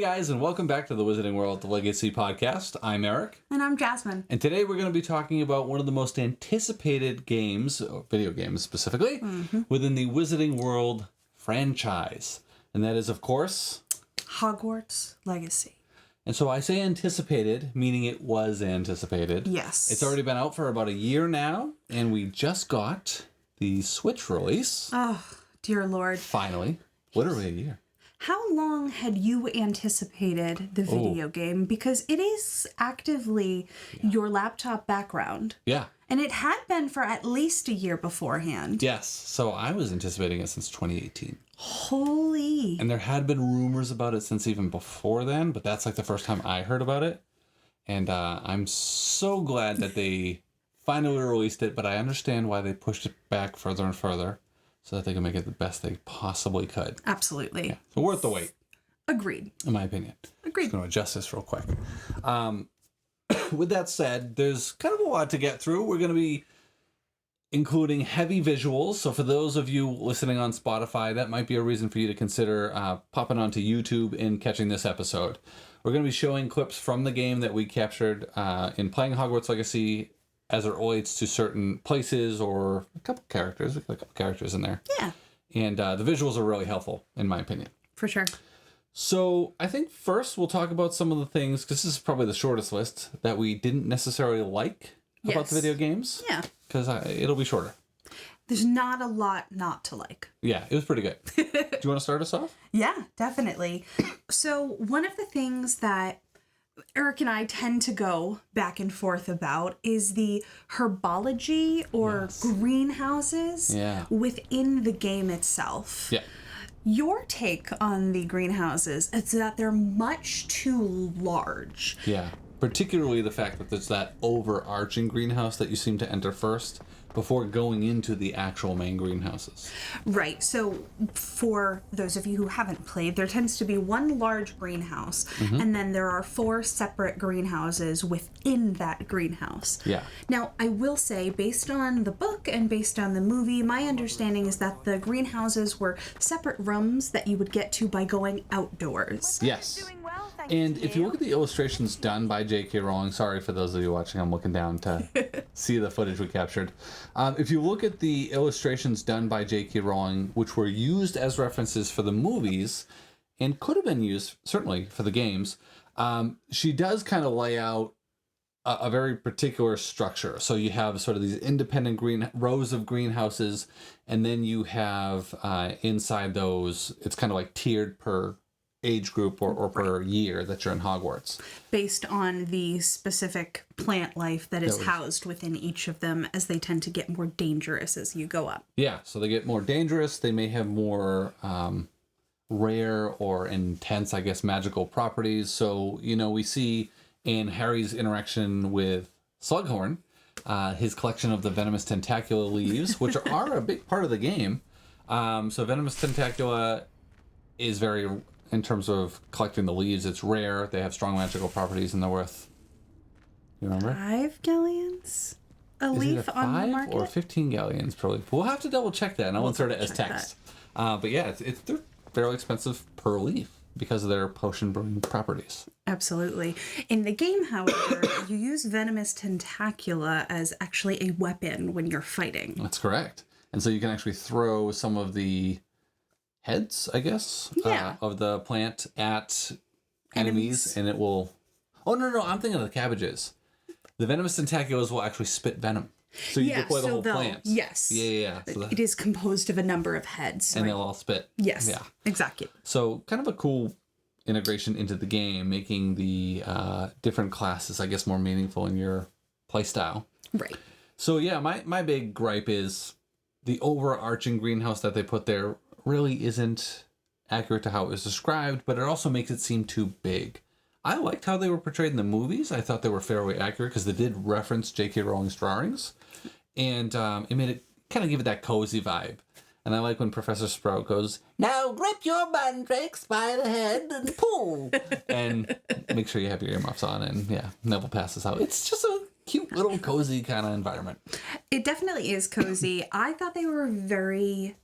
guys, and welcome back to the Wizarding World Legacy podcast. I'm Eric. And I'm Jasmine. And today we're going to be talking about one of the most anticipated games, or video games specifically, within the Wizarding World franchise. And that is, of course, Hogwarts Legacy. And so I say anticipated, meaning it was anticipated. Yes. It's already been out for about a year now, and we just got the Switch release. Oh, dear Lord. Finally. Literally a year. How long had you anticipated the video game? Because it is actively your laptop background. Yeah. And it had been for at least a year beforehand. Yes. So I was anticipating it since 2018. Holy. And there had been rumors about it since even before then, but that's like the first time I heard about it. And I'm so glad that they finally released it, but I understand why they pushed it back further and further so that they can make it the best they possibly could. Absolutely. Yeah. So worth the wait. Agreed. In my opinion. Agreed. Just going to adjust this real quick. With that said, there's kind of a lot to get through. We're going to be including heavy visuals. So for those of you listening on Spotify, that might be a reason for you to consider popping onto YouTube and catching this episode. We're going to be showing clips from the game that we captured in playing Hogwarts Legacy as it relates to certain places or a couple characters. We got a couple characters in there. Yeah. And the visuals are really helpful, in my opinion. For sure. So I think first we'll talk about some of the things, because this is probably the shortest list, that we didn't necessarily like about the video games. Yeah. Because it'll be shorter. There's not a lot not to like. Yeah, it was pretty good. Do you want to start us off? Yeah, definitely. So one of the things that Eric and I tend to go back and forth about is the herbology or greenhouses within the game itself. Yeah. Your take on the greenhouses is that they're much too large. Yeah. Particularly the fact that there's that overarching greenhouse that you seem to enter first before going into the actual main greenhouses. Right. So for those of you who haven't played, there tends to be one large greenhouse, and then there are 4 separate greenhouses within that greenhouse. Yeah. Now, I will say, based on the book and based on the movie, my understanding is that the greenhouses were separate rooms that you would get to by going outdoors. Yes. And if you look at the illustrations done by J.K. Rowling, sorry for those of you watching, I'm looking down to see the footage we captured. If you look at the illustrations done by J.K. Rowling, which were used as references for the movies, and could have been used, certainly, for the games, she does kind of lay out a very particular structure. So you have sort of these independent rows of greenhouses, and then you have inside those, it's kind of like tiered per age group or per year that you're in Hogwarts. Based on the specific plant life that is housed within each of them, as they tend to get more dangerous as you go up. Yeah, so they get more dangerous. They may have more rare or intense, I guess, magical properties. So, you know, we see in Harry's interaction with Slughorn, his collection of the venomous tentacula leaves, which are a big part of the game. So venomous tentacula is very... In terms of collecting the leaves, it's rare. They have strong magical properties, and they're worth... You remember? 5 galleons a Is leaf it a on the 5 market? or 15 galleons per leaf? We'll have to double check that, and I'll insert it as text. But yeah, they're fairly expensive per leaf because of their potion brewing properties. Absolutely. In the game, however, you use venomous tentacula as actually a weapon when you're fighting. That's correct. And so you can actually throw some of the heads, I guess, of the plant at enemies, and it will... Oh, no, I'm thinking of the cabbages. The venomous tentaculas will actually spit venom. So you deploy the whole plant. Yes. Yeah. So it is composed of a number of heads. And they'll all spit. Yes. Yeah. Exactly. So kind of a cool integration into the game, making the different classes, I guess, more meaningful in your playstyle. Right. So yeah, my big gripe is the overarching greenhouse that they put there really isn't accurate to how it was described, but it also makes it seem too big. I liked how they were portrayed in the movies. I thought they were fairly accurate because they did reference J.K. Rowling's drawings, and it made it kind of give it that cozy vibe. And I like when Professor Sprout goes, "Now grip your mandrake by the head and pull," and make sure you have your earmuffs on. And yeah, Neville passes out. It's just a cute little cozy kind of environment. It definitely is cozy. I thought they were very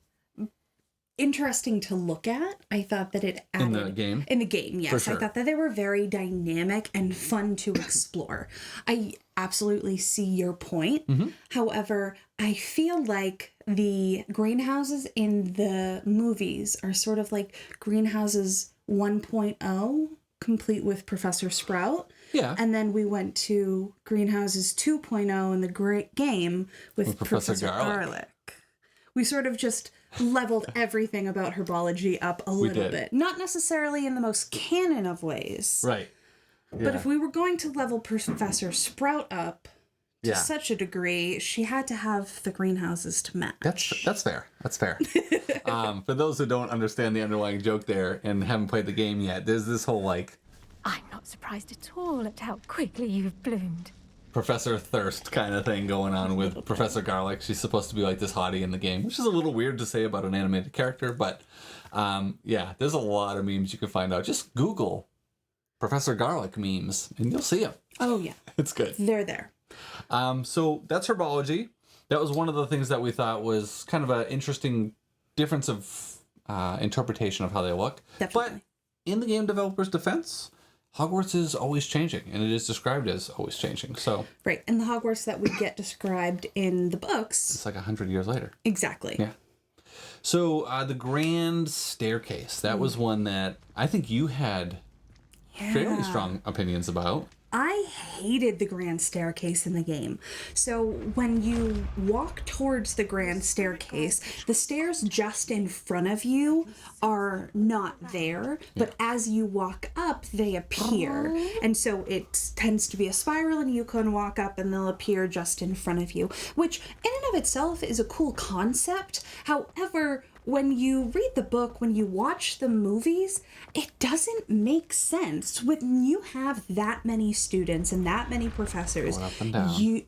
interesting to look at. I thought that it added... In the game? In the game, yes. For sure. I thought that they were very dynamic and fun to explore. I absolutely see your point. However, I feel like the greenhouses in the movies are sort of like greenhouses 1.0, complete with Professor Sprout. Yeah. And then we went to greenhouses 2.0 in the great game with Professor Garlic. We sort of just leveled everything about herbology up a little bit. Not necessarily in the most canon of ways. Right. Yeah. But if we were going to level Professor Sprout up to such a degree, she had to have the greenhouses to match. That's fair. That's fair. For those who don't understand the underlying joke there and haven't played the game yet, there's this whole, like... I'm not surprised at all at how quickly you've bloomed. Professor Thirst kind of thing going on with Professor Garlic. She's supposed to be like this hottie in the game, which is a little weird to say about an animated character, but yeah, there's a lot of memes you can find out. Just Google Professor Garlic memes and you'll see them. Oh yeah. It's good. They're there. So that's herbology. That was one of the things that we thought was kind of an interesting difference of interpretation of how they look. Definitely. But in the game developer's defense, Hogwarts is always changing, and it is described as always changing. So right, and the Hogwarts that we get described in the books, it's like 100 years later. Exactly. Yeah. So the Grand Staircase, that was one that I think you had fairly strong opinions about. I hated the Grand Staircase in the game. So when you walk towards the Grand Staircase, the stairs just in front of you are not there, but as you walk up, they appear. And so it tends to be a spiral, and you can walk up and they'll appear just in front of you, which in and of itself is a cool concept. However, when you read the book, when you watch the movies, it doesn't make sense. When you have that many students and that many professors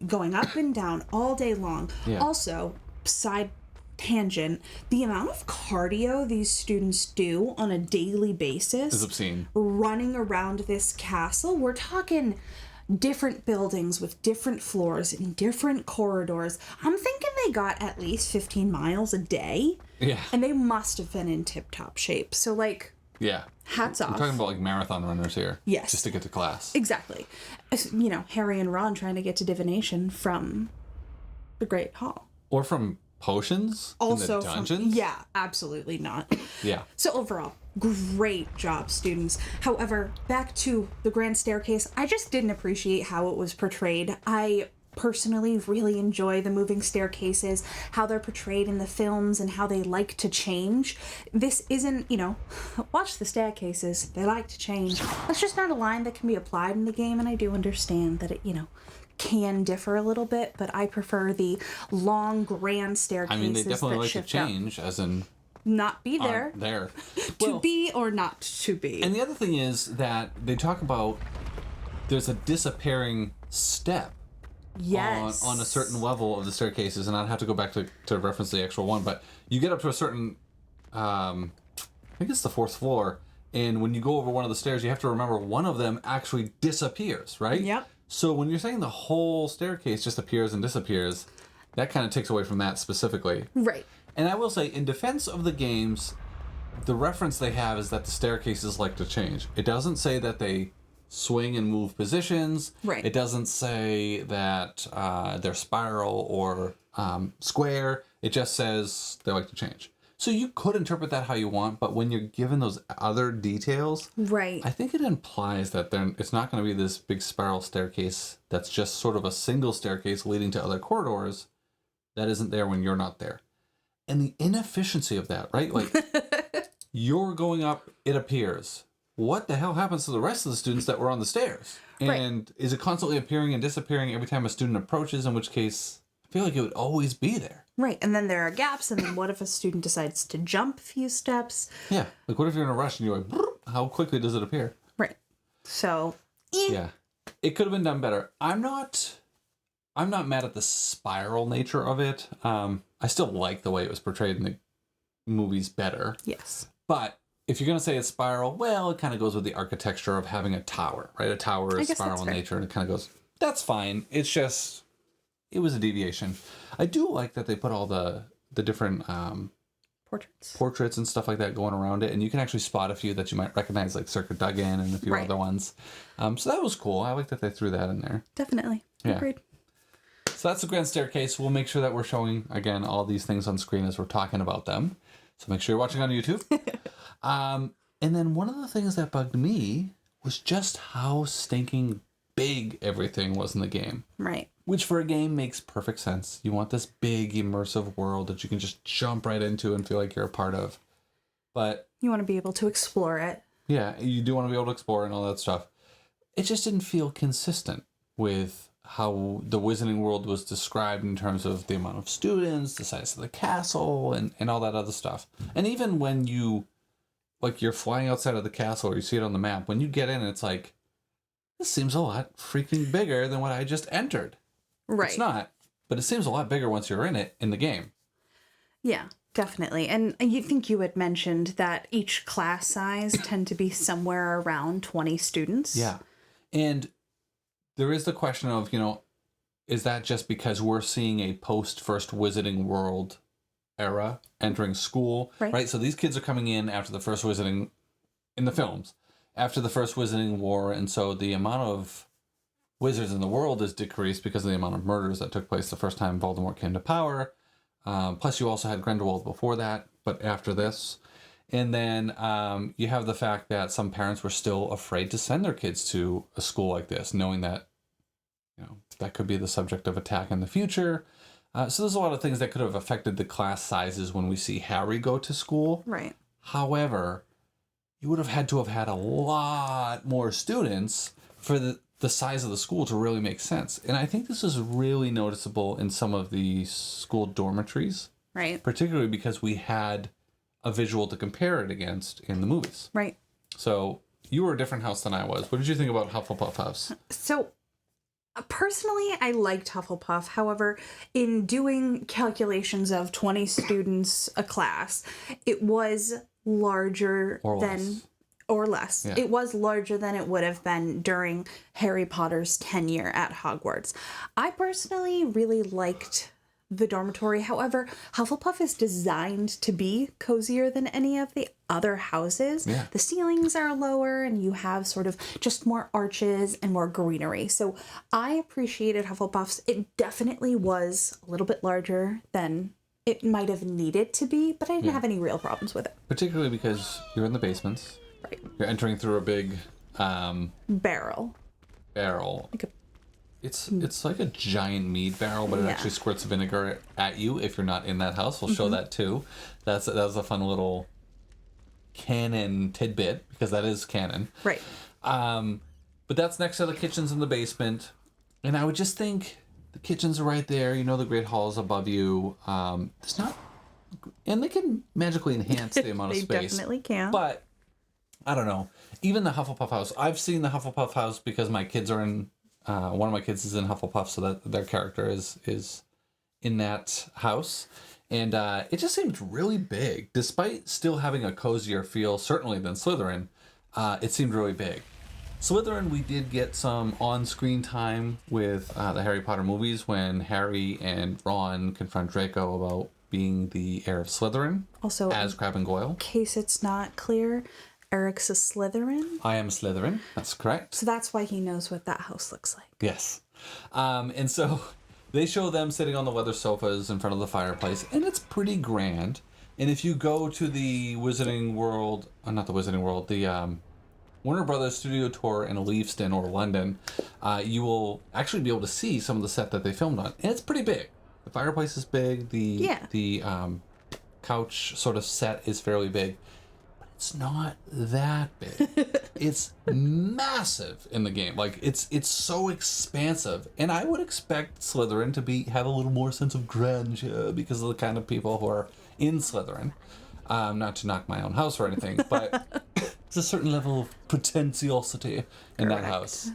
going up and down all day long. Yeah. Also, side tangent, the amount of cardio these students do on a daily basis is obscene. Running around this castle, we're talking different buildings with different floors and different corridors. I'm thinking they got at least 15 miles a day. Yeah. And they must have been in tip-top shape. So, like, yeah, hats off. We're talking about, like, marathon runners here. Yes. Just to get to class. Exactly. You know, Harry and Ron trying to get to divination from the Great Hall. Or from potions also in the dungeons? Yeah, absolutely not. Yeah. So overall, great job, students. However, back to the Grand Staircase, I just didn't appreciate how it was portrayed. I personally really enjoy the moving staircases, how they're portrayed in the films and how they like to change. This isn't, you know, watch the staircases, they like to change. That's just not a line that can be applied in the game, and I do understand that it, you know, can differ a little bit, but I prefer the long grand staircases. I mean, they definitely like to shift change, as in not be there. There. To be or not to be. And the other thing is that they talk about there's a disappearing step. Yes. On a certain level of the staircases, and I'd have to go back to reference the actual one, but you get up to a certain, I think it's the 4th floor, and when you go over one of the stairs, you have to remember one of them actually disappears, right? Yep. So when you're saying the whole staircase just appears and disappears, that kind of takes away from that specifically. Right. And I will say, in defense of the games, the reference they have is that the staircases like to change. It doesn't say that they swing and move positions. Right. It doesn't say that they're spiral or square. It just says they like to change. So you could interpret that how you want, but when you're given those other details, right, I think it implies that it's not going to be this big spiral staircase that's just sort of a single staircase leading to other corridors that isn't there when you're not there. And the inefficiency of that, right? Like, you're going up, it appears. What the hell happens to the rest of the students that were on the stairs? And is it constantly appearing and disappearing every time a student approaches, in which case I feel like it would always be there. Right, and then there are gaps, and then what if a student decides to jump a few steps? Yeah, like what if you're in a rush and you're like, how quickly does it appear? Right. So, yeah, it could have been done better. I'm not mad at the spiral nature of it. I still like the way it was portrayed in the movies better. Yes. But if you're going to say it's spiral, well, it kind of goes with the architecture of having a tower, right? A tower is spiral in nature, and it kind of goes, that's fine. It's just, it was a deviation. I do like that they put all the different portraits and stuff like that going around it, and you can actually spot a few that you might recognize, like Circuit Duggan and a few other ones. So that was cool. I like that they threw that in there. Definitely. Yeah. Agreed. So that's the grand staircase. We'll make sure that we're showing, again, all these things on screen as we're talking about them. So make sure you're watching on YouTube. And then one of the things that bugged me was just how stinking big everything was in the game. Right. Which for a game makes perfect sense. You want this big immersive world that you can just jump right into and feel like you're a part of. But you want to be able to explore it. Yeah, you do want to be able to explore and all that stuff. It just didn't feel consistent with how the Wizarding World was described in terms of the amount of students, the size of the castle, and all that other stuff. And even when you're flying outside of the castle or you see it on the map, when you get in, it's like, this seems a lot freaking bigger than what I just entered. Right. It's not, but it seems a lot bigger once you're in it in the game. Yeah, definitely. And you think you had mentioned that each class size tend to be somewhere around 20 students. Yeah. And there is the question of, is that just because we're seeing a post-First Wizarding World era entering school? Right? So these kids are coming in after the first Wizarding, in the films, after the first Wizarding War, and so the amount of wizards in the world is decreased because of the amount of murders that took place the first time Voldemort came to power. Plus you also had Grindelwald before that, but after this. And then you have the fact that some parents were still afraid to send their kids to a school like this, knowing that, that could be the subject of attack in the future. So there's a lot of things that could have affected the class sizes when we see Harry go to school. Right. However, you would have had to have had a lot more students for the size of the school to really make sense. And I think this is really noticeable in some of the school dormitories. Right. Particularly because we had a visual to compare it against in the movies. Right. So you were a different house than I was. What did you think about Hufflepuff House? So personally, I liked Hufflepuff. However, in doing calculations of 20 students a class, it was larger than... Or less. Yeah. It was larger than it would have been during Harry Potter's tenure at Hogwarts. I personally really liked the dormitory. However, Hufflepuff is designed to be cozier than any of the other houses. Yeah. The ceilings are lower and you have sort of just more arches and more greenery. So I appreciated Hufflepuff's. It definitely was a little bit larger than it might have needed to be, but I didn't have any real problems with it. Particularly because you're in the basements. Right. You're entering through a big barrel. Like it's like a giant mead barrel, but it actually squirts vinegar at you if you're not in that house. We'll show that too. That was a fun little canon tidbit because that is canon. Right. But that's next to the kitchens in the basement, and I would just think the kitchens are right there. The Great Hall is above you. There's not, and they can magically enhance the amount of space. They definitely can. But I don't know. Even the Hufflepuff house. I've seen the Hufflepuff house because my kids are in. One of my kids is in Hufflepuff, so that their character is in that house, and it just seemed really big, despite still having a cozier feel, certainly than Slytherin. It seemed really big. Slytherin, we did get some on-screen time with the Harry Potter movies when Harry and Ron confront Draco about being the heir of Slytherin. Also, as Crabbe and Goyle. In case it's not clear, Eric's a Slytherin. I am Slytherin. That's correct. So that's why he knows what that house looks like. Yes. And so they show them sitting on the leather sofas in front of the fireplace, and it's pretty grand. And if you go to the Wizarding World, not the Wizarding World, the Warner Brothers studio tour in Leavesden or London, you will actually be able to see some of the set that they filmed on. And it's pretty big. The fireplace is big. The couch sort of set is fairly big. It's not that big. It's massive in the game. Like it's so expansive, and I would expect Slytherin to have a little more sense of grandeur because of the kind of people who are in Slytherin. Not to knock my own house or anything, but there's a certain level of pretentiosity in that house.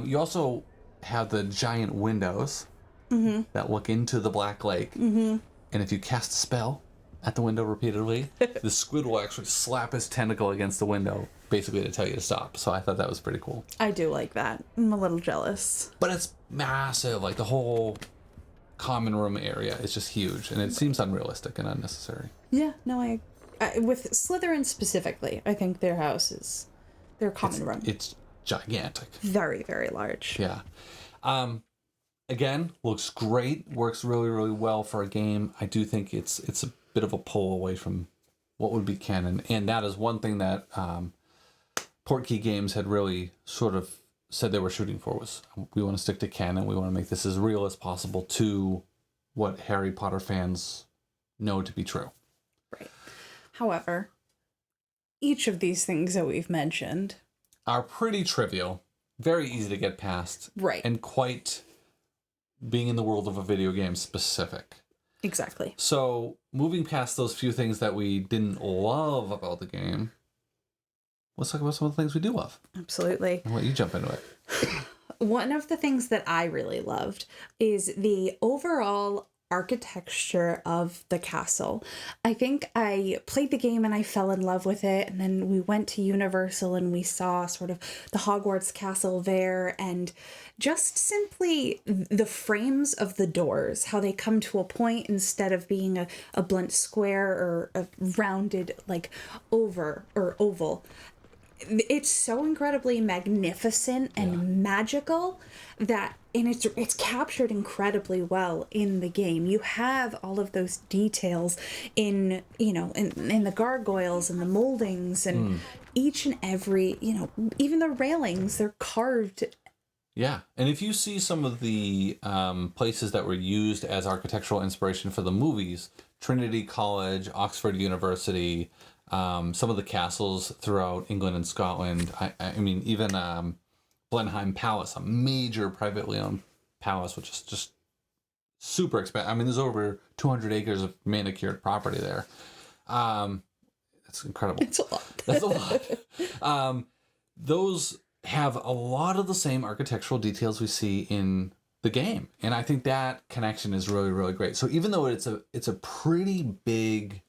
You also have the giant windows that look into the Black Lake, and if you cast a spell at the window repeatedly, the squid will actually slap his tentacle against the window, basically to tell you to stop. So I thought that was pretty cool. I do like that. I'm a little jealous. But it's massive. Like the whole common room area is just huge, and it seems unrealistic and unnecessary. Yeah, no, I with Slytherin specifically, I think their house is their common room. It's gigantic. Very, very large. Yeah. Again, looks great. Works really, really well for a game. I do think it's a bit of a pull away from what would be canon, and that is one thing that Portkey Games had really sort of said they were shooting for, was we want to stick to canon. We want to make this as real as possible to what Harry Potter fans know to be true. Right. However, each of these things that we've mentioned are pretty trivial, very easy to get past, right, and quite being in the world of a video game specific. Exactly. So, moving past those few things that we didn't love about the game, let's talk about some of the things we do love. Absolutely. I'll let you jump into it. One of the things that I really loved is the overall architecture of the castle. I think I played the game and I fell in love with it, and then we went to Universal and we saw sort of the Hogwarts castle there, and just simply the frames of the doors, how they come to a point instead of being a blunt square or a rounded like oval. It's so incredibly magnificent and magical that, and it's captured incredibly well in the game. You have all of those details in the gargoyles and the moldings and each and every, even the railings, they're carved. Yeah, and if you see some of the places that were used as architectural inspiration for the movies, Trinity College, Oxford University, some of the castles throughout England and Scotland. I mean, even Blenheim Palace, a major privately owned palace, which is just super expensive. I mean, there's over 200 acres of manicured property there. That's incredible. It's a lot. That's a lot. Those have a lot of the same architectural details we see in the game, and I think that connection is really, really great. So even though it's a pretty big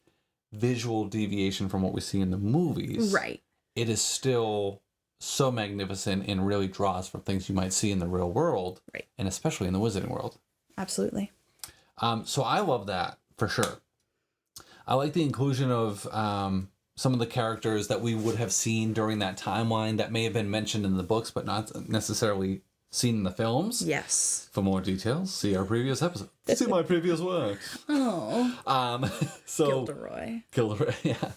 visual deviation from what we see in the movies, right, it is still so magnificent and really draws from things you might see in the real world, right, and especially in the Wizarding World. Absolutely. So I love that for sure. I like the inclusion of some of the characters that we would have seen during that timeline that may have been mentioned in the books but not necessarily seen in the films. Yes. For more details, see our previous episode. See my previous work. Oh. So Gilderoy, yeah.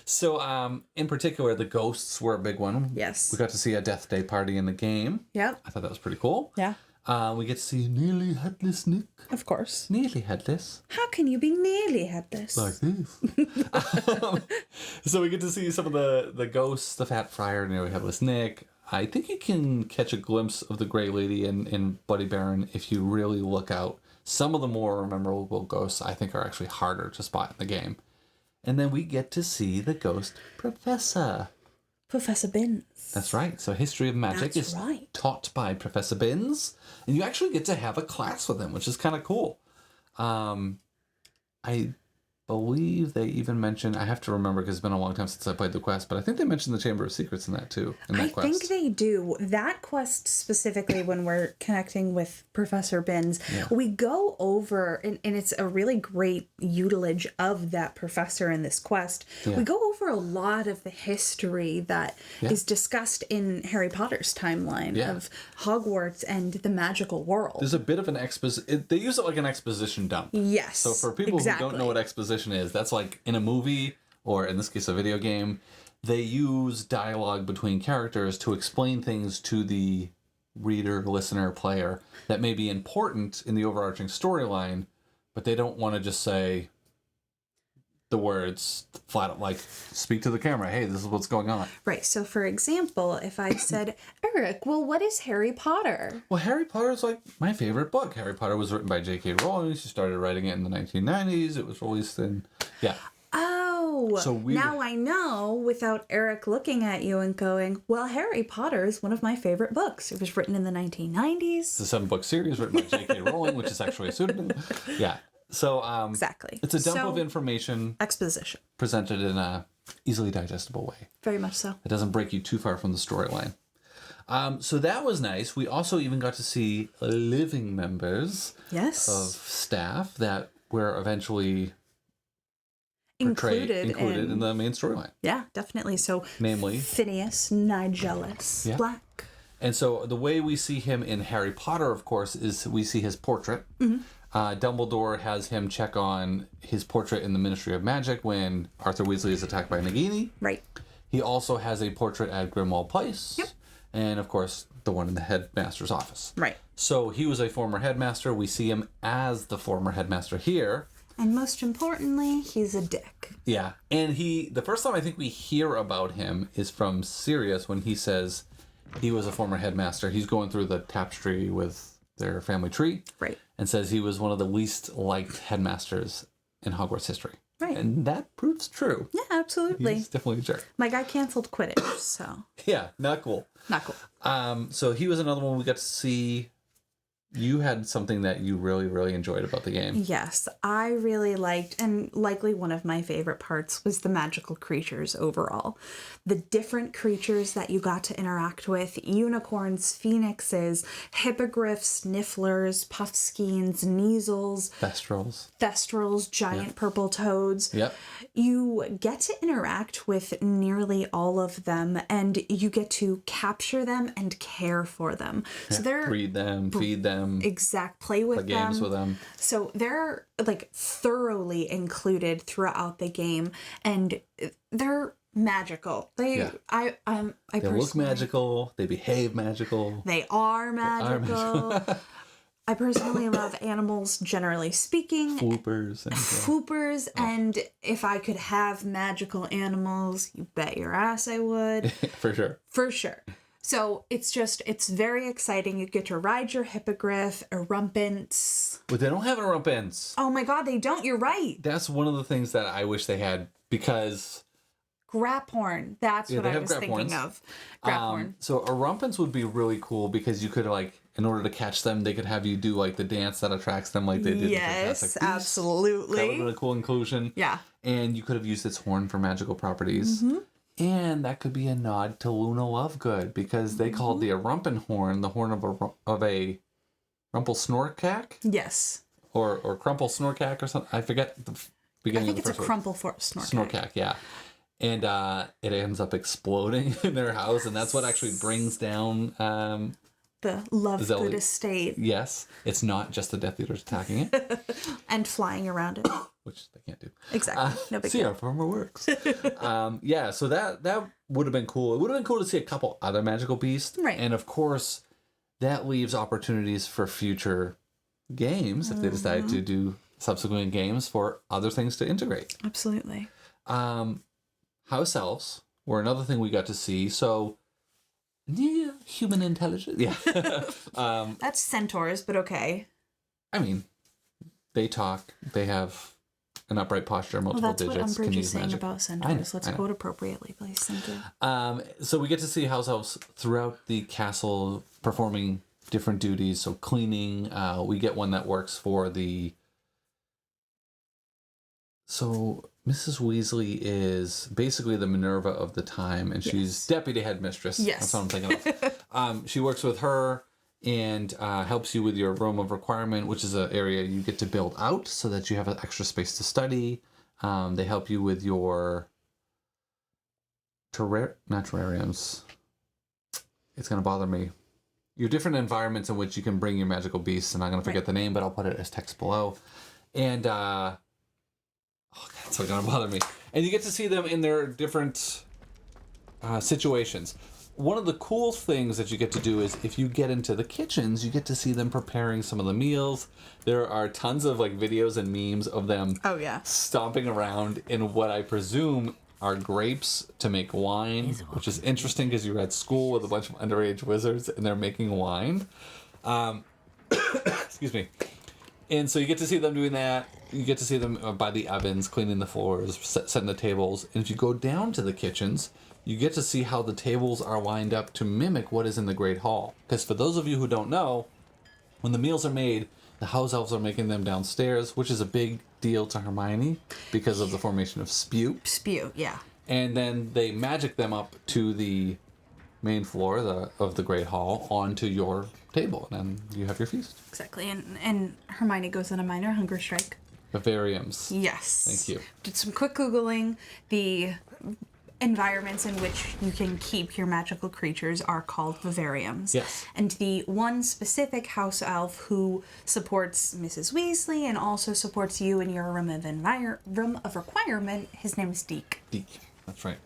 So in particular, the ghosts were a big one. Yes. We got to see a Death Day party in the game. Yep. I thought that was pretty cool. Yeah. We get to see nearly headless Nick. Of course. Nearly headless. How can you be nearly headless? Like this. So we get to see some of the ghosts, the Fat Friar, nearly headless Nick. I think you can catch a glimpse of the Grey Lady and Buddy Baron if you really look out. Some of the more memorable ghosts, I think, are actually harder to spot in the game. And then we get to see the ghost Professor. Professor Binns. That's right. So History of Magic is taught by Professor Binns. And you actually get to have a class with him, which is kind of cool. I believe they even mentioned, I have to remember because it's been a long time since I played the quest, but I think they mentioned the Chamber of Secrets in that too. I think they do. That quest specifically, when we're connecting with Professor Binns, we go over, and it's a really great utilage of that professor in this quest. We go over a lot of the history that is discussed in Harry Potter's timeline of Hogwarts and the magical world. There's a bit of an exposition. They use it like an exposition dump. Yes. So for people who don't know what exposition is, that's like in a movie, or in this case a video game, they use dialogue between characters to explain things to the reader, listener, player that may be important in the overarching storyline, but they don't want to just say the words flat out, like speak to the camera, hey, this is what's going on. Right. So for example, if I said, Eric, well, what is Harry Potter? Well, Harry Potter is like my favorite book. Harry Potter was written by J.K. Rowling. She started writing it in the 1990s. It was released in, Oh, so now I know without Eric looking at you and going, well, Harry Potter is one of my favorite books. It was written in the 1990s. It's a 7-book series written by J.K. Rowling, which is actually a pseudonym. Yeah. So exactly. It's a dump of information. Exposition. Presented in a easily digestible way. Very much so. It doesn't break you too far from the storyline. So that was nice. We also even got to see living members Yes. of staff that were eventually included in the main storyline. Yeah, definitely. So, Namely, Phineas Nigellus Black. And so the way we see him in Harry Potter, of course, is we see his portrait. Dumbledore has him check on his portrait in the Ministry of Magic when Arthur Weasley is attacked by Nagini. Right. He also has a portrait at Grimmauld Place. Yep. And, of course, the one in the headmaster's office. Right. So he was a former headmaster. We see him as the former headmaster here. And most importantly, he's a dick. Yeah. And the first time I think we hear about him is from Sirius when he says he was a former headmaster. He's going through the tapestry with their family tree. Right. And says he was one of the least liked headmasters in Hogwarts history. Right. And that proves true. Yeah, absolutely. He's definitely a jerk. My guy canceled Quidditch, so. Yeah, not cool. Not cool. So he was another one we got to see. You had something that you really, really enjoyed about the game. Yes, I really liked, and likely one of my favorite parts was the magical creatures overall. The different creatures that you got to interact with: unicorns, phoenixes, hippogriffs, nifflers, puffskeins, measles, thestrals, giant purple toads. Yep. You get to interact with nearly all of them, and you get to capture them and care for them. So they're breed them, feed them, play with them. Games with them. So they're like thoroughly included throughout the game, and they're magical. They look magical. They behave magical. They are magical. I personally love animals, generally speaking. Floopers. And if I could have magical animals, you bet your ass I would. For sure. For sure. So it's very exciting. You get to ride your hippogriff, a rumpins. But they don't have a rumpins. Oh my god, they don't. You're right. That's one of the things that I wish they had, because... Graphorn. That's what I was thinking of. Graphorn. So a rumpins would be really cool, because you could, like, in order to catch them, they could have you do, like, the dance that attracts them, like they did in Fantastic Beasts. Absolutely. That would have been a cool inclusion. Yeah. And you could have used its horn for magical properties. Mm-hmm. And that could be a nod to Luna Lovegood, because they called the Rumpin horn the horn of a Rumple Snorkack. Yes. Or Crumple Snorkack or something. I forget the beginning of the first word. I think it's a Crumple Snorkack. Snorkack, yeah. And it ends up exploding in their house, and that's what actually brings down the Lovegood estate. Yes. It's not just the Death Eaters attacking it. And flying around it. Which they can't do. Exactly. No big deal. See how farmer works. So that would have been cool. It would have been cool to see a couple other magical beasts. Right. And of course, that leaves opportunities for future games if they decide to do subsequent games for other things to integrate. Absolutely. House elves were another thing we got to see. So, yeah, human intelligence. Yeah. That's centaurs, but okay. I mean, they talk. They have an upright posture, multiple digits. That's what Umbridge is saying magic. about centaurs. Let's quote appropriately, please. Thank you. So we get to see house elves throughout the castle performing different duties. So cleaning. We get one that works for the... So Mrs. Weasley is basically the Minerva of the time, and she's deputy headmistress. Yes. That's what I'm thinking of. She works with her and helps you with your room of requirement, which is an area you get to build out so that you have an extra space to study. They help you with your not terrariums. It's going to bother me. Your different environments in which you can bring your magical beasts, and I'm going to forget the name, but I'll put it as text below. And, oh God, it's going to bother me. And you get to see them in their different situations. One of the cool things that you get to do is if you get into the kitchens, you get to see them preparing some of the meals. There are tons of like videos and memes of them stomping around in what I presume are grapes to make wine, which is interesting because you're at school with a bunch of underage wizards and they're making wine. Excuse me. And so you get to see them doing that. You get to see them by the ovens, cleaning the floors, setting the tables. And if you go down to the kitchens, you get to see how the tables are lined up to mimic what is in the Great Hall. Because for those of you who don't know, when the meals are made, the house elves are making them downstairs, which is a big deal to Hermione because of the formation of spew. Spew, yeah. And then they magic them up to the main floor of the Great Hall onto your table, and then you have your feast. Exactly. And Hermione goes on a minor hunger strike. Vivariums. Yes. Thank you. Did some quick Googling. The environments in which you can keep your magical creatures are called vivariums. Yes. And the one specific house elf who supports Mrs. Weasley and also supports you in your room of requirement, his name is Deke. Deke. That's right.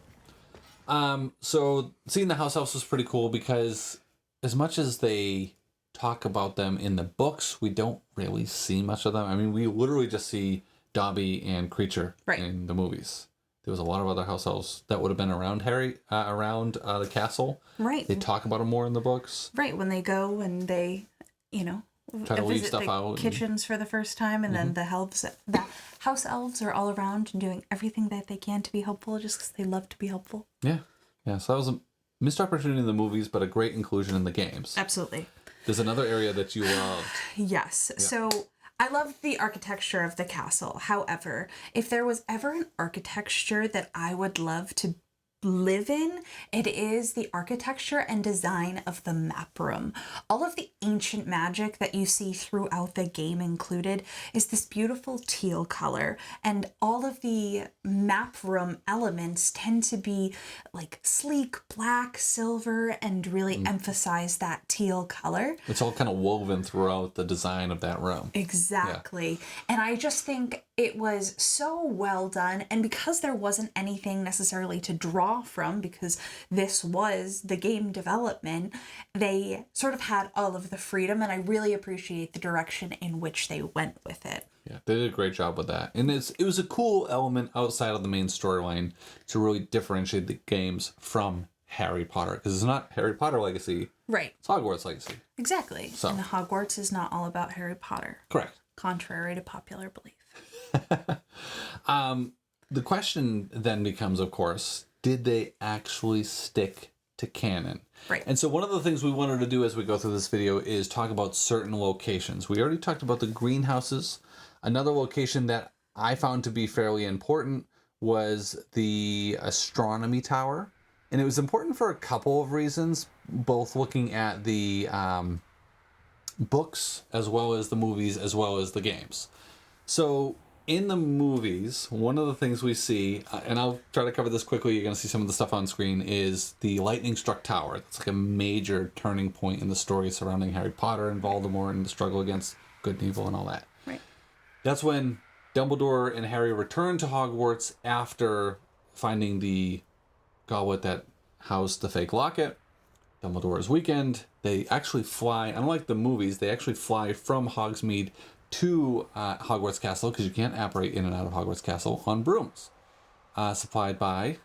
So seeing the house elves was pretty cool because as much as they talk about them in the books, we don't really see much of them. I mean, we literally just see Dobby and Creature in the movies. There was a lot of other house elves that would have been around Harry, around the castle. Right. They talk about them more in the books. Right, when they go and they, Try to leave visit stuff the out. kitchens for the first time, and then the house elves are all around and doing everything that they can to be helpful just because they love to be helpful. Yeah. Yeah, so that was a missed opportunity in the movies, but a great inclusion in the games. Absolutely. There's another area that you loved. Yes. Yeah. So I love the architecture of the castle. However, if there was ever an architecture that I would love to live in, it is the architecture and design of the map room. All of the ancient magic that you see throughout the game included is this beautiful teal color, and all of the map room elements tend to be like sleek black, silver, and really emphasize that teal color. It's all kind of woven throughout the design of that room. Exactly. Yeah. And I just think it was so well done, and because there wasn't anything necessarily to draw from, because this was the game development, they sort of had all of the freedom, and I really appreciate the direction in which they went with it. Yeah, they did a great job with that. And it was a cool element outside of the main storyline to really differentiate the games from Harry Potter, because it's not Harry Potter Legacy. Right. It's Hogwarts Legacy. Exactly. So. And the Hogwarts is not all about Harry Potter. Correct. Contrary to popular belief. The question then becomes, of course, did they actually stick to canon? Right. And so one of the things we wanted to do as we go through this video is talk about certain locations. We already talked about the greenhouses. Another location that I found to be fairly important was the astronomy tower. And it was important for a couple of reasons, both looking at the books as well as the movies as well as the games. So in the movies, one of the things we see, and I'll try to cover this quickly, you're going to see some of the stuff on screen, is the lightning struck tower. It's like a major turning point in the story surrounding Harry Potter and Voldemort and the struggle against good and evil and all that. Right. That's when Dumbledore and Harry return to Hogwarts after finding the goblet that housed the fake locket. Dumbledore is weakened. They actually fly, unlike the movies, they actually fly from Hogsmeade to Hogwarts Castle, because you can't apparate in and out of Hogwarts Castle on brooms. Supplied by...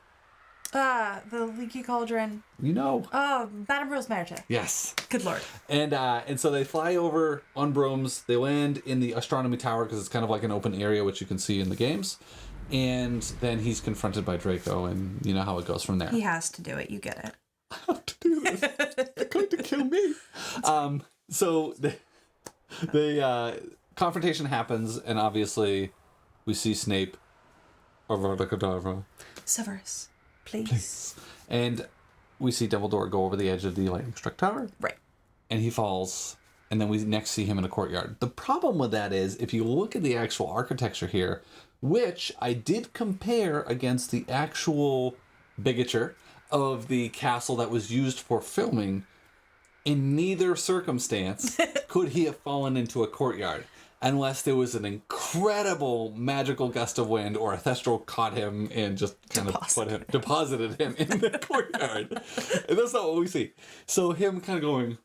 the Leaky Cauldron. Oh, Madame Rose Merita. Yes. Good lord. And so they fly over on brooms. They land in the astronomy tower, because it's kind of like an open area, which you can see in the games. And then he's confronted by Draco, and you know how it goes from there. He has to do it. You get it. I have to do this. They're going to kill me. So the confrontation happens, and obviously we see Snape. Avada Kedavra. Severus, please. And we see Dumbledore go over the edge of the lightning struck tower. Right. And he falls. And then we next see him in a courtyard. The problem with that is, if you look at the actual architecture here, which I did compare against the actual bigature of the castle that was used for filming, in neither circumstance could he have fallen into a courtyard, unless there was an incredible magical gust of wind or a thestral caught him and just kind of deposited him in the courtyard. And that's not what we see. So him kind of going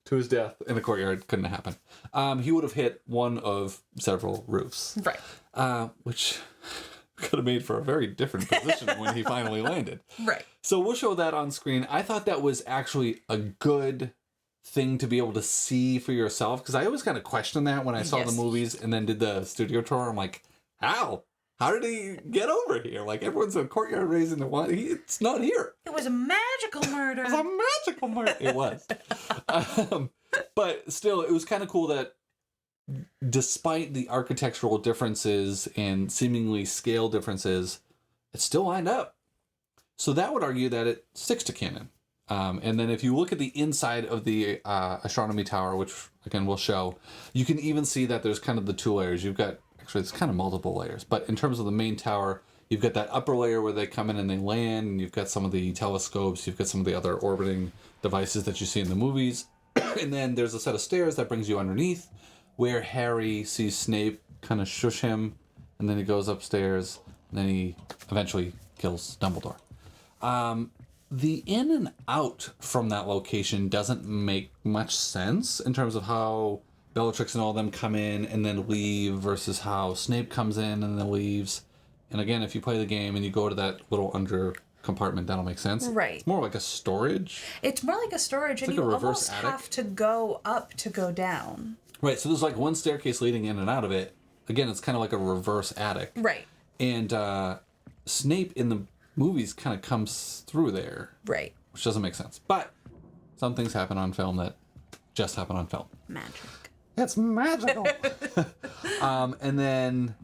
to his death in the courtyard couldn't happen. He would have hit one of several roofs. Right. Which could have made for a very different position when he finally landed. Right. So we'll show that on screen. I thought that was actually a good thing to be able to see for yourself, because I always kind of questioned that when I saw the movies and then did the studio tour. I'm like, how? How did he get over here? Like, everyone's in a courtyard raising the wine. It's not here. It was a magical murder. It was a magical murder. It was. But still, it was kind of cool that despite the architectural differences and seemingly scale differences, it still lined up. So that would argue that it sticks to canon. And then if you look at the inside of the astronomy tower, which again we'll show, you can even see that there's kind of the two layers. You've got, actually it's kind of multiple layers, but in terms of the main tower, you've got that upper layer where they come in and they land, and you've got some of the telescopes, you've got some of the other orbiting devices that you see in the movies. And then there's a set of stairs that brings you underneath, where Harry sees Snape kind of shush him, and then he goes upstairs, and then he eventually kills Dumbledore. The in and out from that location doesn't make much sense in terms of how Bellatrix and all them come in and then leave versus how Snape comes in and then leaves. And again, if you play the game and you go to that little under compartment, that'll make sense. Right. It's more like a storage. It's more like a storage, It's and like a you reverse almost attic. have to go up to go down. Right, so there's like one staircase leading in and out of it. Again, it's kind of like a reverse attic. Right. And Snape in the movies kind of comes through there. Right. Which doesn't make sense. But some things happen on film that just happen on film. Magic. It's magical. And then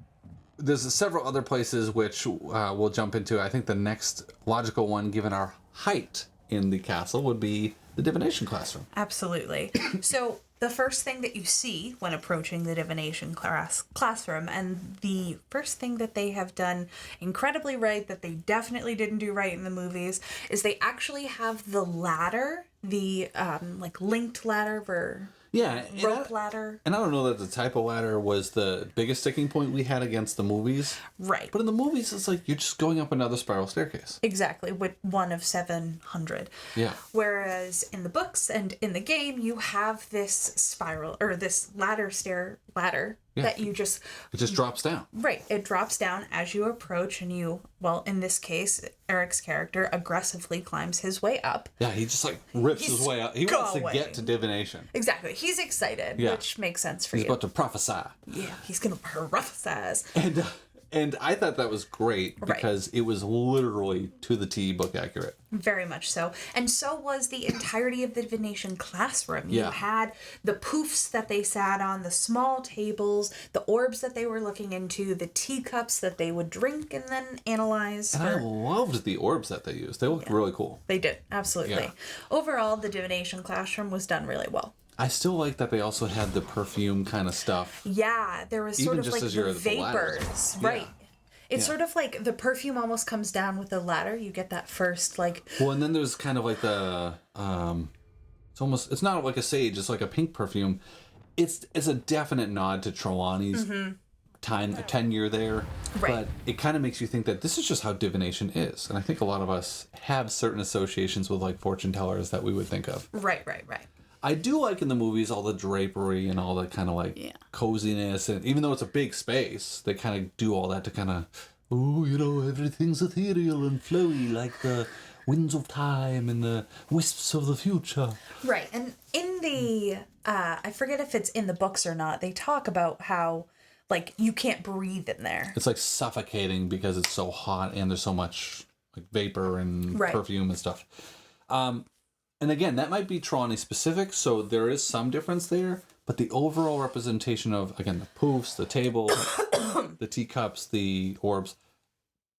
there's several other places which we'll jump into. I think the next logical one, given our height in the castle, would be the divination classroom. Absolutely. So the first thing that you see when approaching the divination classroom, and the first thing that they have done incredibly right that they definitely didn't do right in the movies, is they actually have the ladder, the like linked ladder for Yeah. rope ladder. And I don't know that the type of ladder was the biggest sticking point we had against the movies. Right. But in the movies, it's like you're just going up another spiral staircase. Exactly, with one of 700. Yeah. Whereas in the books and in the game, you have this spiral, or this ladder that you just... It just drops down. Right, it drops down as you approach, and you, well, in this case, Eric's character aggressively climbs his way up. Yeah, he just like rips his way out. He wants to get to divination. Exactly, he's excited, Yeah. which makes sense for He's you. about to prophesy. Yeah, he's gonna prophesize. And I thought that was great because it was literally to the T book accurate. Very much so. And so was the entirety of the divination classroom. You Yeah. had the poofs that they sat on, the small tables, the orbs that they were looking into, the teacups that they would drink and then analyze. And I loved the orbs that they used. They looked really cool. They did, absolutely. Yeah. Overall, the divination classroom was done really well. I still like that they also had the perfume kind of stuff. Yeah, there was sort Even of just like as you're the at the ladders. vapors. Yeah. Right. It's sort of like the perfume almost comes down with the ladder. You get that first, like... Well, and then there's kind of like the... it's not like a sage, it's like a pink perfume. It's a definite nod to Trelawney's tenure there. Right. But it kind of makes you think that this is just how divination is. And I think a lot of us have certain associations with like fortune tellers that we would think of. Right. I do like in the movies all the drapery and all that kind of like coziness, and even though it's a big space, they kind of do all that to kind of, everything's ethereal and flowy like the winds of time and the wisps of the future. Right. And in the, I forget if it's in the books or not, they talk about how, like, you can't breathe in there. It's like suffocating because it's so hot and there's so much like vapor and perfume and stuff. And again, that might be Trelawney specific, so there is some difference there, but the overall representation of, again, the poofs, the tables, the teacups, the orbs,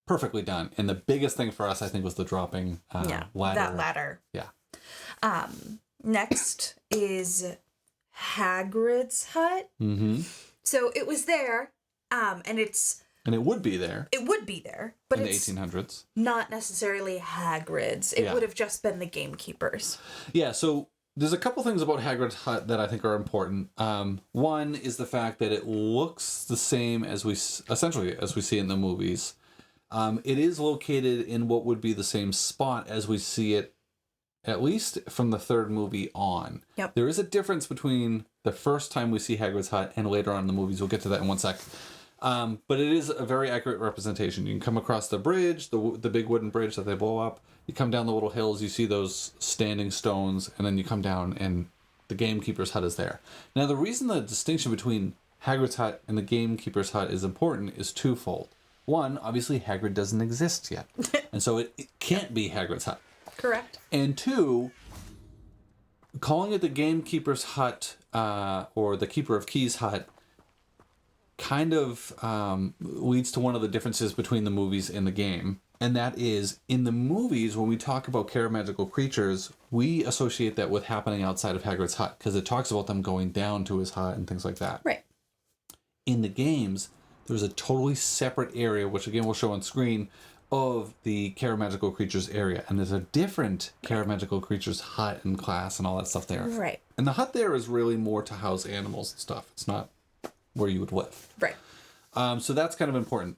perfectly done. And the biggest thing for us, I think, was the dropping ladder. That ladder. Yeah. Next is Hagrid's hut. Mm-hmm. So it was there, and it's... And it would be there. It would be there, but in it's the 1800s. not necessarily Hagrid's. It would have just been the gamekeepers. Yeah, so there's a couple things about Hagrid's hut that I think are important. One is the fact that it looks the same as we see in the movies. It is located in what would be the same spot as we see it, at least from the third movie on. Yep. There is a difference between the first time we see Hagrid's hut and later on in the movies. We'll get to that in one sec. But it is a very accurate representation. You can come across the bridge, the big wooden bridge that they blow up. You come down the little hills, you see those standing stones, and then you come down and the gamekeeper's hut is there. Now, the reason the distinction between Hagrid's hut and the gamekeeper's hut is important is twofold. One, obviously Hagrid doesn't exist yet, and so it can't be Hagrid's hut. Correct. And two, calling it the gamekeeper's hut or the keeper of keys hut kind of leads to one of the differences between the movies and the game. And that is, in the movies, when we talk about magical creatures, we associate that with happening outside of Hagrid's hut, because it talks about them going down to his hut and things like that. Right. In the games, there's a totally separate area, which again we'll show on screen, of the magical creatures area. And there's a different magical creatures hut and class and all that stuff there. Right. And the hut there is really more to house animals and stuff. It's not where you would live. Right. So that's kind of important.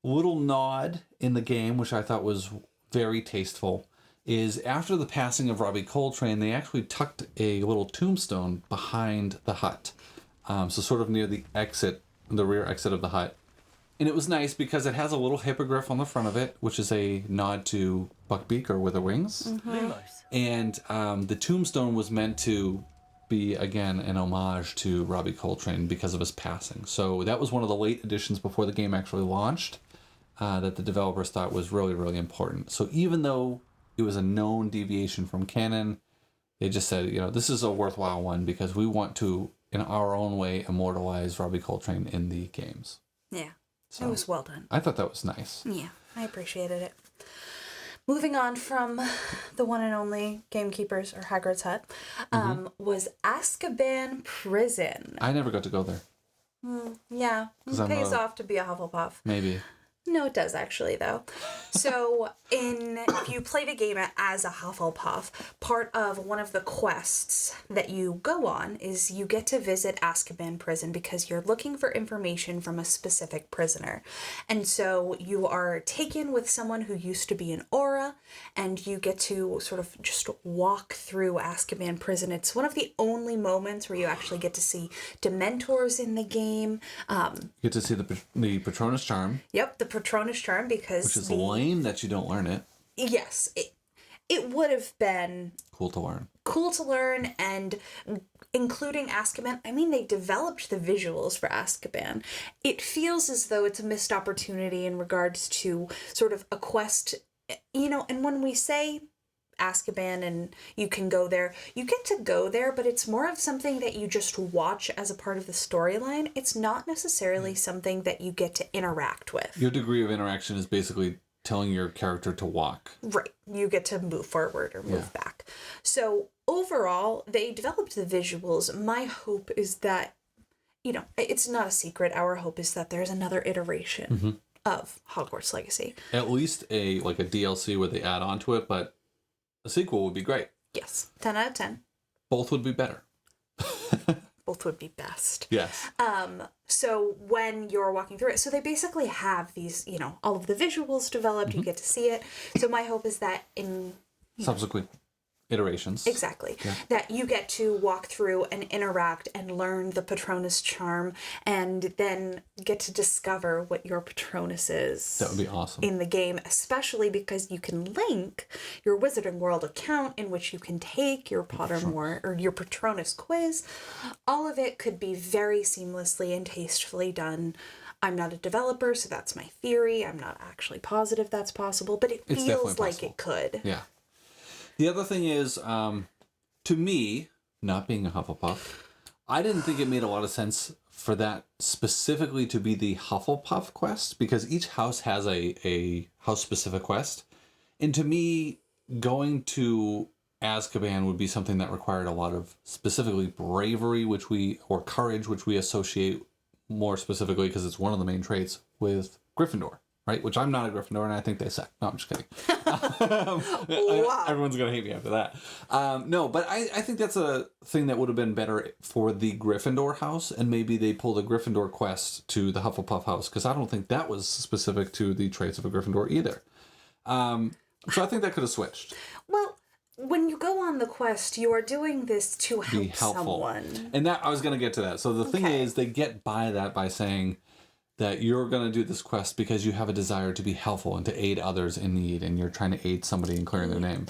Little nod in the game, which I thought was very tasteful, is after the passing of Robbie Coltrane, they actually tucked a little tombstone behind the hut. So sort of near the exit, the rear exit of the hut. And it was nice because it has a little hippogriff on the front of it, which is a nod to Buckbeak or Witherwings. Very nice. And the tombstone was meant to be, again, an homage to Robbie Coltrane because of his passing. So that was one of the late additions before the game actually launched that the developers thought was really, really important. So even though it was a known deviation from canon, they just said, this is a worthwhile one because we want to, in our own way, immortalize Robbie Coltrane in the games. Yeah. So It was well done. I thought that was nice. Yeah, I appreciated it. Moving on from the one and only Gamekeepers or Hagrid's Hut, was Azkaban Prison. I never got to go there. Yeah, it 'Cause I'm pays a- off to be a Hufflepuff. Maybe. No, it does actually, though. So, if you play the game as a Hufflepuff, part of one of the quests that you go on is you get to visit Azkaban Prison because you're looking for information from a specific prisoner. And so you are taken with someone who used to be an Aura, and you get to sort of just walk through Azkaban Prison. It's one of the only moments where you actually get to see Dementors in the game. You get to see the Patronus Charm, Yep, the Patronus Charm, because which is lame that you don't learn it. yes, it would have been Cool to learn. cool to learn, and including Azkaban. I mean, they developed the visuals for Azkaban. It feels as though it's a missed opportunity in regards to sort of a quest, and when we say Azkaban and you can go there, you get to go there, but it's more of something that you just watch as a part of the storyline. It's not necessarily something that you get to interact with. Your degree of interaction is basically telling your character to walk. Right. You get to move forward or move back. So overall, they developed the visuals. My hope is that, it's not a secret. Our hope is that there's another iteration of Hogwarts Legacy. At least a DLC where they add on to it, but a sequel would be great. Yes. 10 out of 10. Both would be better. Both would be best. Yes. So when you're walking through it, so they basically have these, all of the visuals developed, you get to see it. So my hope is that in Subsequent iterations. exactly, that you get to walk through and interact and learn the Patronus Charm and then get to discover what your Patronus is. That would be awesome. In the game, especially because you can link your Wizarding World account in which you can take your Pottermore or your Patronus quiz. All of it could be very seamlessly and tastefully done. I'm not a developer, so that's my theory. I'm not actually positive that's possible, but it It's feels definitely like possible. it could. Yeah. The other thing is, to me, not being a Hufflepuff, I didn't think it made a lot of sense for that specifically to be the Hufflepuff quest, because each house has a house-specific quest. And to me, going to Azkaban would be something that required a lot of specifically bravery, or courage, which we associate more specifically because it's one of the main traits with Gryffindor. Right, which I'm not a Gryffindor, and I think they suck. No, I'm just kidding. Wow. Everyone's gonna hate me after that. No, but I think that's a thing that would have been better for the Gryffindor house, and maybe they pull the Gryffindor quest to the Hufflepuff house, because I don't think that was specific to the traits of a Gryffindor either. So I think that could have switched. Well, when you go on the quest, you are doing this to Be help helpful, someone. and that I was gonna get to that. So the thing Okay. is, they get by that by saying that you're going to do this quest because you have a desire to be helpful and to aid others in need, and you're trying to aid somebody in clearing their name.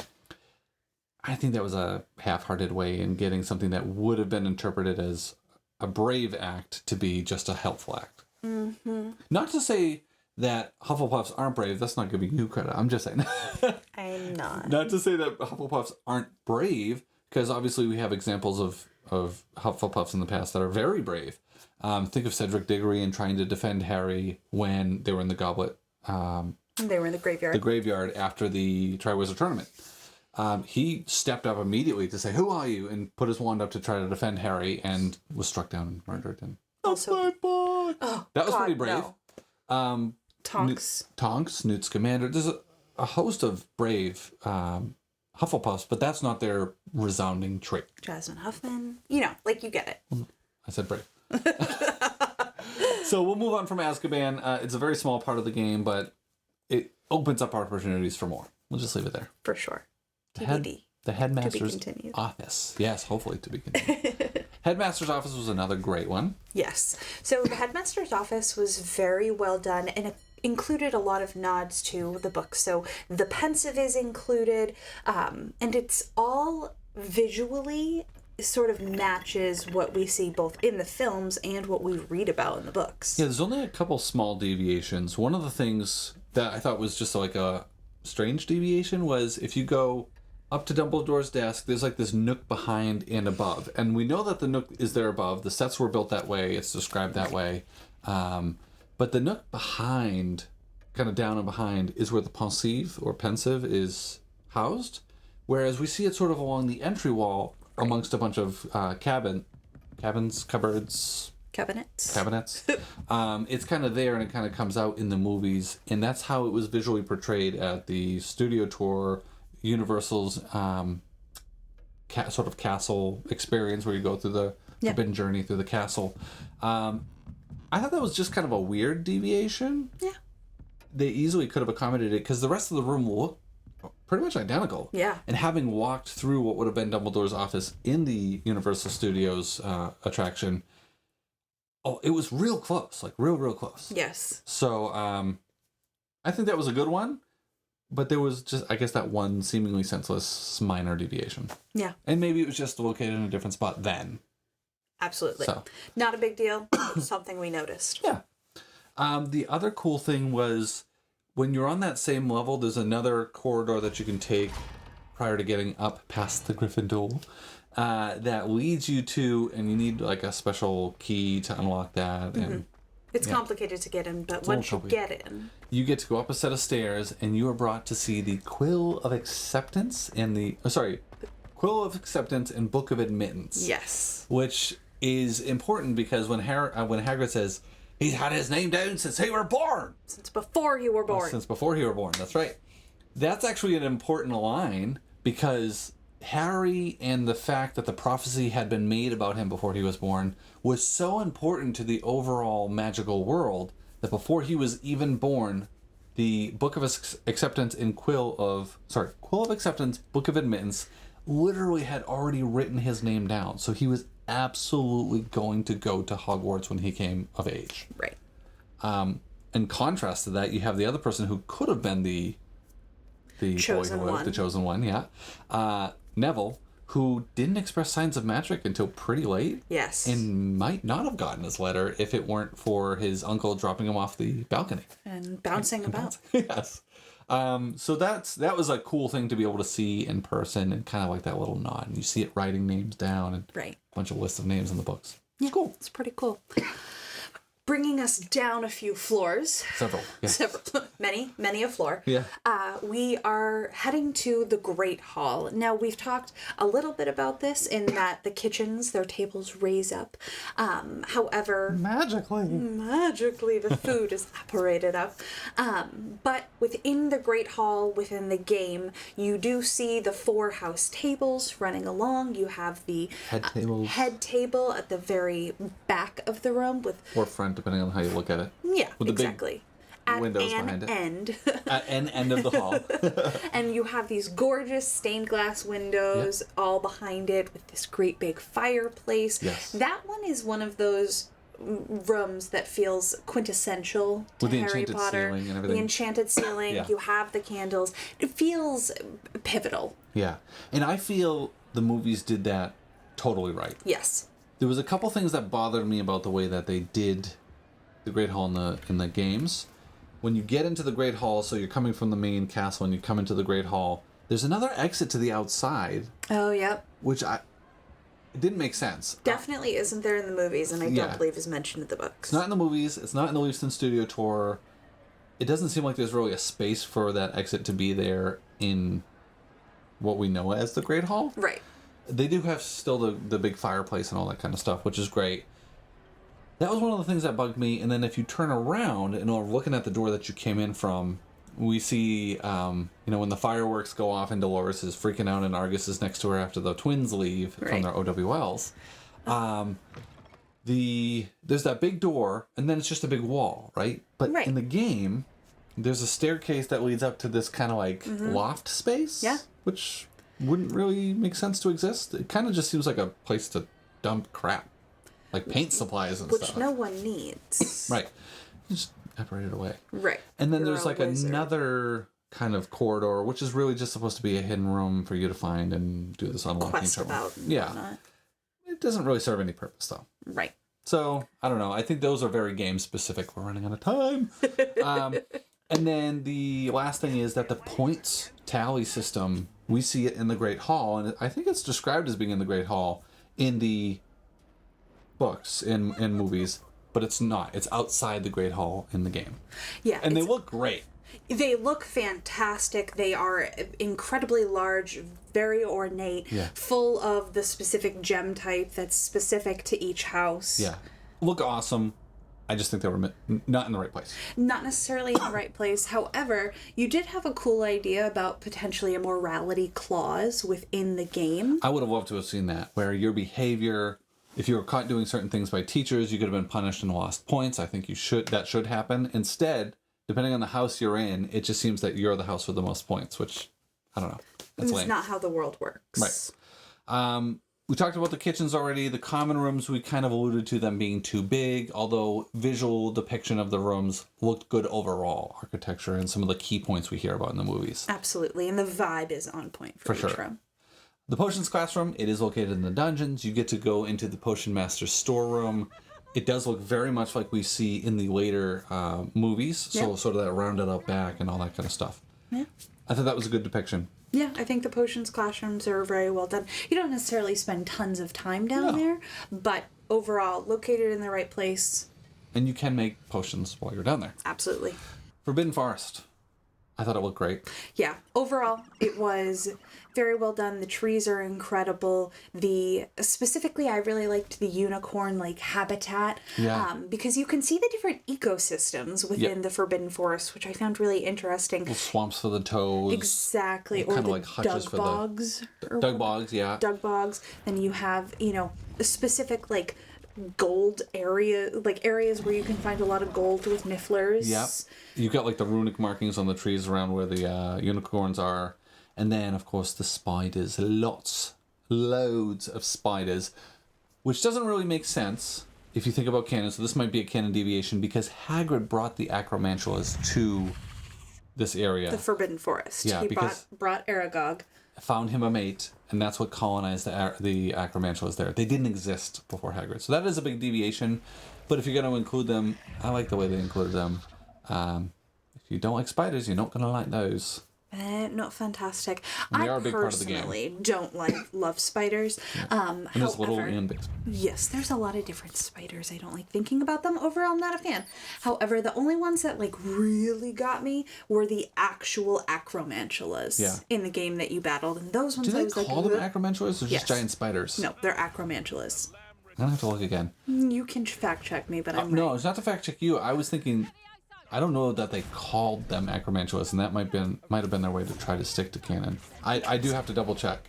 I think that was a half-hearted way in getting something that would have been interpreted as a brave act to be just a helpful act. Mm-hmm. Not to say that Hufflepuffs aren't brave. That's not giving you credit. I'm just saying. I'm not. Not to say that Hufflepuffs aren't brave, because obviously we have examples of Hufflepuffs in the past that are very brave. Think of Cedric Diggory and trying to defend Harry when they were in the Goblet They were in the graveyard. The graveyard after the Triwizard Tournament. He stepped up immediately to say, "Who are you?" and put his wand up to try to defend Harry, and was struck down and murdered. And Also, my boy. Oh, That was God, pretty brave. No. Tonks. Newt Scamander. There's a host of brave Hufflepuffs, but that's not their resounding trait. Jasmine Huffman. You know, like you get it. I said brave. So we'll move on from Azkaban. It's a very small part of the game, but it opens up opportunities for more. We'll just leave it there. For sure. The headmaster's office. Yes, hopefully to be continued. Headmaster's office was another great one. Yes. So the headmaster's office was very well done, and it included a lot of nods to the book. So the pensive is included, and it's all visually sort of matches what we see both in the films and what we read about in the books. Yeah, there's only a couple small deviations. One of the things that I thought was just like a strange deviation was if you go up to Dumbledore's desk, there's like this nook behind and above. And we know that the nook is there above. The sets were built that way. It's described that way. But the nook behind, kind of down and behind, is where the pensive is housed. Whereas we see it sort of along the entry wall amongst a bunch of cabinets. It's kind of there, and it kind of comes out in the movies, and that's how it was visually portrayed at the studio tour, Universal's sort of castle experience, where you go through the forbidden journey through the castle. I thought that was just kind of a weird deviation. Yeah. They easily could have accommodated it, because the rest of the room looked pretty much identical. Yeah. And having walked through what would have been Dumbledore's office in the Universal Studios attraction, it was real close, like real close. Yes. So I think that was a good one, but there was just, I guess, that one seemingly senseless minor deviation. Yeah. And maybe it was just located in a different spot then. Absolutely. So. Not a big deal. Something we noticed. Yeah. The other cool thing was, when you're on that same level, there's another corridor that you can take prior to getting up past the Gryffindor that leads you to, and you need like a special key to unlock that. Mm-hmm. And it's complicated to get in, but once you get in, you get to go up a set of stairs, and you are brought to see the Quill of Acceptance and Quill of Acceptance and Book of Admittance. Yes. Which is important because when Hagrid says, "He's had his name down since he were born." Since before you were born. Since before he were born, that's right. That's actually an important line, because Harry and the fact that the prophecy had been made about him before he was born was so important to the overall magical world that before he was even born, the Book of Acceptance and Quill of Acceptance, Book of Admittance, literally had already written his name down. So he was absolutely going to go to Hogwarts when he came of age. Right. In contrast to that, you have the other person who could have been the chosen one, Neville, who didn't express signs of magic until pretty late. Yes. And might not have gotten his letter if it weren't for his uncle dropping him off the balcony. And bouncing about. Yes. So that was a cool thing to be able to see in person, and kind of like that little nod. And you see it writing names down and a bunch of lists of names in the books. It's cool. It's pretty cool. Bringing us down a few floors. Several. Many a floor. Yeah. We are heading to the Great Hall. Now, we've talked a little bit about this in that the kitchens, their tables raise up. However... Magically, the food is apparated up. But within the Great Hall, within the game, you do see the 4 house tables running along. You have the head table at the very back of the room with... Or front, depending on how you look at it. Yeah, with the exactly. Big windows behind it. At an end of the hall. And you have these gorgeous stained glass windows all behind it with this great big fireplace. Yes. That one is one of those rooms that feels quintessential to Harry Potter. Ceiling and everything. The enchanted ceiling. You have the candles. It feels pivotal. Yeah. And I feel the movies did that totally right. Yes. There was a couple things that bothered me about the way that they did the Great Hall in the games. When you get into the Great Hall, so you're coming from the main castle and you come into the Great Hall, there's another exit to the outside. Oh, yep. Which it didn't make sense. Definitely isn't there in the movies, and I don't believe is mentioned in the books. It's not in the movies. It's not in the Leavesden Studio Tour. it doesn't seem like there's really a space for that exit to be there in what we know as the Great Hall. Right. They do have still the big fireplace and all that kind of stuff, which is great. That was one of the things that bugged me. And then if you turn around and are looking at the door that you came in from, we see, when the fireworks go off and Dolores is freaking out and Argus is next to her after the twins leave from their OWLs. There's that big door, and then it's just a big wall, right? But in the game, there's a staircase that leads up to this kind of like loft space, which wouldn't really make sense to exist. It kind of just seems like a place to dump crap, like paint supplies and stuff. Which no one needs. Right. Just operate it away. Right. And then there's like another kind of corridor, which is really just supposed to be a hidden room for you to find and do this unlocking quest about and whatnot. It doesn't really serve any purpose, though. Right. So, I don't know. I think those are very game-specific. We're running out of time. And then the last thing is that the points tally system, we see it in the Great Hall, and I think it's described as being in the Great Hall in the books, in movies, but it's not. It's outside the Great Hall in the game. Yeah. And they look great. They look fantastic. They are incredibly large, very ornate, full of the specific gem type that's specific to each house. Yeah. Look awesome. I just think they were not in the right place. Not necessarily in the right place. However, you did have a cool idea about potentially a morality clause within the game. I would have loved to have seen that, where your behavior, if you were caught doing certain things by teachers, you could have been punished and lost points. I think that should happen. Instead, depending on the house you're in, it just seems that you're the house with the most points, which, I don't know. That's lame. It's not how the world works. Right. We talked about the kitchens already. The common rooms, we kind of alluded to them being too big, although visual depiction of the rooms looked good overall. Architecture and some of the key points we hear about in the movies. Absolutely. And the vibe is on point for each room. The potions classroom, it is located in the dungeons. You get to go into the Potion Master's storeroom. It does look very much like we see in the later movies. So sort of that rounded out back and all that kind of stuff. Yeah. I thought that was a good depiction. Yeah, I think the potions classrooms are very well done. You don't necessarily spend tons of time down there, but overall, located in the right place. And you can make potions while you're down there. Absolutely. Forbidden Forest. I thought it looked great. Yeah, overall, it was very well done. The trees are incredible. Specifically, I really liked the unicorn habitat. Yeah. Because you can see the different ecosystems within the Forbidden Forest, which I found really interesting. Little swamps for the toads. Exactly. Or the dug bogs. Dug bogs, yeah. Dug bogs. Then you have, a specific gold area, areas where you can find a lot of gold with nifflers. Yep. You've got the runic markings on the trees around where the unicorns are. And then, of course, the spiders. Loads of spiders. Which doesn't really make sense if you think about canon. So this might be a canon deviation because Hagrid brought the acromantulas to this area. The Forbidden Forest. Yeah, he because brought Aragog. Found him a mate, and that's what colonized the acromantulas there. They didn't exist before Hagrid. So that is a big deviation. But if you're going to include them, I like the way they included them. If you don't like spiders, you're not going to like those. Not fantastic. And they are I a big part of the game. personally don't love spiders. And there's little and big. Yes, there's a lot of different spiders. I don't like thinking about them. Overall, I'm not a fan. However, the only ones that really got me were the actual acromantulas in the game that you battled, and those ones. Do they call them acromantulas or just giant spiders? No, they're acromantulas. I'm gonna have to look again. You can fact check me, but I'm no, it's not to fact check you. I was thinking. I don't know that they called them acromantulas, and that might have been their way to try to stick to canon. I do have to double check.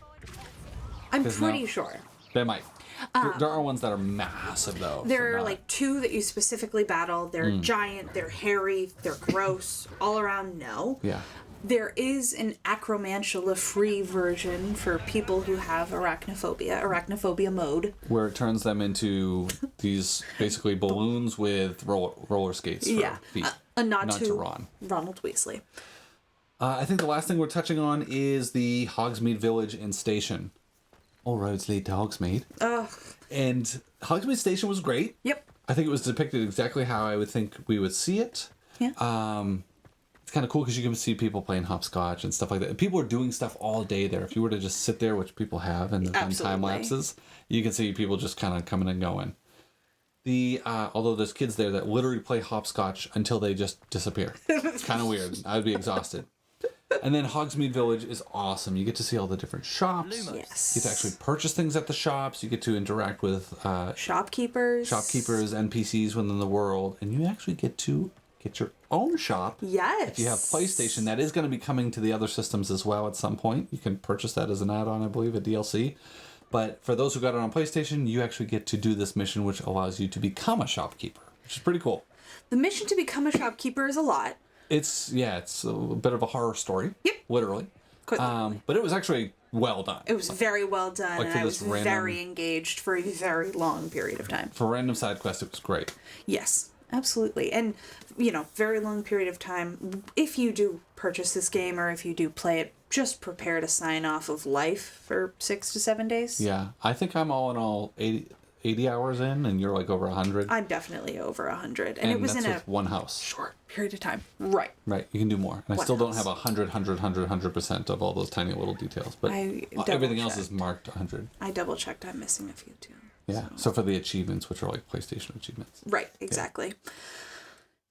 I'm pretty sure. They might. There are ones that are massive, though. There are two that you specifically battle. They're giant, they're hairy, they're gross. All around, no. Yeah. There is an acromantula-free version for people who have arachnophobia mode. Where it turns them into these basically balloons with roller skates for feet. A nod to Ron. Ronald Weasley. I think the last thing we're touching on is the Hogsmeade Village and Station. All roads lead to Hogsmeade. And Hogsmeade Station was great. Yep. I think it was depicted exactly how I would think we would see it. Yeah. It's kind of cool because you can see people playing hopscotch and stuff like that. People are doing stuff all day there. If you were to just sit there, which people have, and there's time lapses, you can see people just kind of coming and going. Although there's kids there that literally play hopscotch until they just disappear. It's kind of weird. I would be exhausted. And then Hogsmeade Village is awesome. You get to see all the different shops. Yes. You get to actually purchase things at the shops. You get to interact with shopkeepers, NPCs within the world, and you actually get to get your own shop. Yes. If you have PlayStation, that is going to be coming to the other systems as well at some point. You can purchase that as an add-on, I believe, a DLC. But for those who got it on PlayStation, you actually get to do this mission, which allows you to become a shopkeeper, which is pretty cool. The mission to become a shopkeeper is a lot. It's a bit of a horror story. Yep. Literally. But it was actually well done. It was very well done, like and I was very engaged for a very long period of time. For random side quest, it was great. Yes, absolutely. And, very long period of time. If you do purchase this game or if you do play it, just prepare to sign off of life for 6 to 7 days. Yeah. I think I'm all in all 80 hours in, and you're like over 100. I'm definitely over 100. And it was that's in with one house. Short period of time. Right. Right. You can do more. And I One still don't house. have 100% of all those tiny little details. But everything else is marked 100. I double checked. I'm missing a few too. Yeah. So for the achievements, which are like PlayStation achievements. Right. Exactly.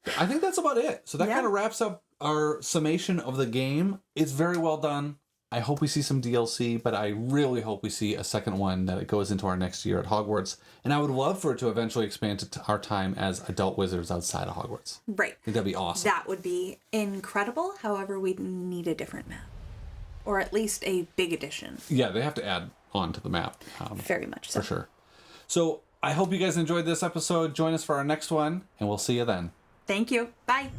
Yeah. I think that's about it. So that kind of wraps up our summation of the game. It's very well done. I hope we see some DLC, but I really hope we see a second one that it goes into our next year at Hogwarts. And I would love for it to eventually expand to our time as adult wizards outside of Hogwarts. Right. I think that'd be awesome. That would be incredible. However, we'd need a different map. Or at least a big addition. Yeah, they have to add on to the map. Very much so. For sure. So I hope you guys enjoyed this episode. Join us for our next one, and we'll see you then. Thank you. Bye.